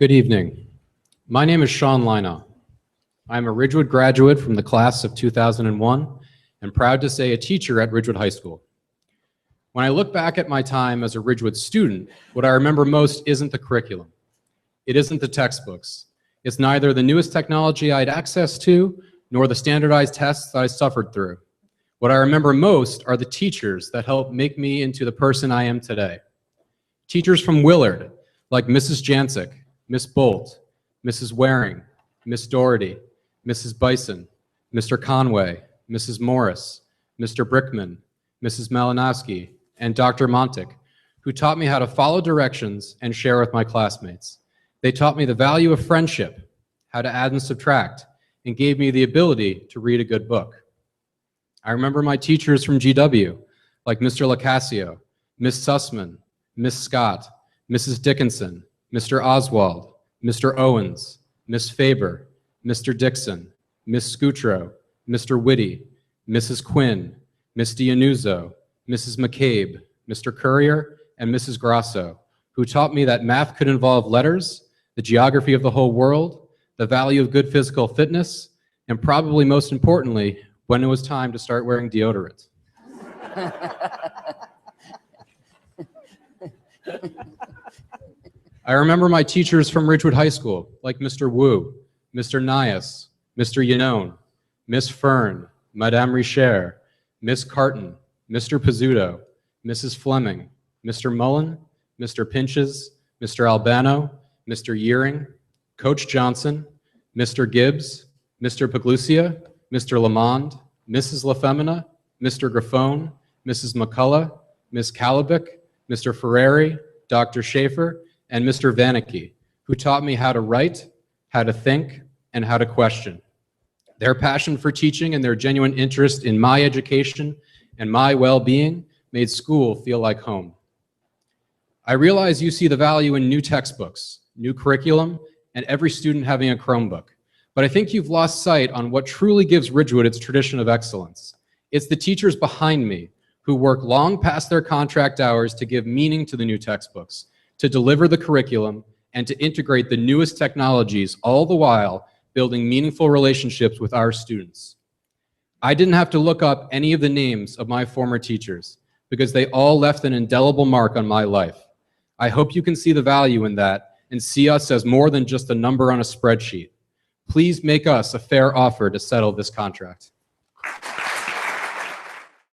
Good evening. My name is Sean Lina. I'm a Ridgewood graduate from the class of 2001 and proud to say a teacher at Ridgewood High School. When I look back at my time as a Ridgewood student, what I remember most isn't the curriculum. It isn't the textbooks. It's neither the newest technology I had access to, nor the standardized tests that I suffered through. What I remember most are the teachers that helped make me into the person I am today. Teachers from Willard, like Mrs. Jancic, Miss Bolt, Mrs. Waring, Miss Doherty, Mrs. Bison, Mr. Conway, Mrs. Morris, Mr. Brickman, Mrs. Malinowski, and Dr. Montic, who taught me how to follow directions and share with my classmates. They taught me the value of friendship, how to add and subtract, and gave me the ability to read a good book. I remember my teachers from GW, like Mr. LaCasio, Miss Sussman, Miss Scott, Mrs. Dickinson, Mr. Oswald, Mr. Owens, Miss Faber, Mr. Dixon, Miss Scutro, Mr. Whitty, Mrs. Quinn, Miss Dianuzzo, Mrs. McCabe, Mr. Courier, and Mrs. Grasso, who taught me that math could involve letters, the geography of the whole world, the value of good physical fitness, and probably most importantly, when it was time to start wearing deodorant. I remember my teachers from Ridgewood High School, like Mr. Wu, Mr. Nias, Mr. Yanone, Miss Fern, Madame Richer, Miss Carton, Mr. Pizzuto, Mrs. Fleming, Mr. Mullen, Mr. Pinches, Mr. Albano, Mr. Yearing, Coach Johnson, Mr. Gibbs, Mr. Paglusia, Mr. Lamond, Mrs. LaFemina, Mr. Graffone, Mrs. McCullough, Miss Calabic, Mr. Ferreri, Dr. Schaefer, and Mr. Vanicki, who taught me how to write, how to think, and how to question. Their passion for teaching and their genuine interest in my education and my well-being made school feel like home. I realize you see the value in new textbooks, new curriculum, and every student having a Chromebook. But I think you've lost sight on what truly gives Ridgewood its tradition of excellence. It's the teachers behind me who work long past their contract hours to give meaning to the new textbooks, to deliver the curriculum, and to integrate the newest technologies, all the while building meaningful relationships with our students. I didn't have to look up any of the names of my former teachers because they all left an indelible mark on my life. I hope you can see the value in that and see us as more than just a number on a spreadsheet. Please make us a fair offer to settle this contract.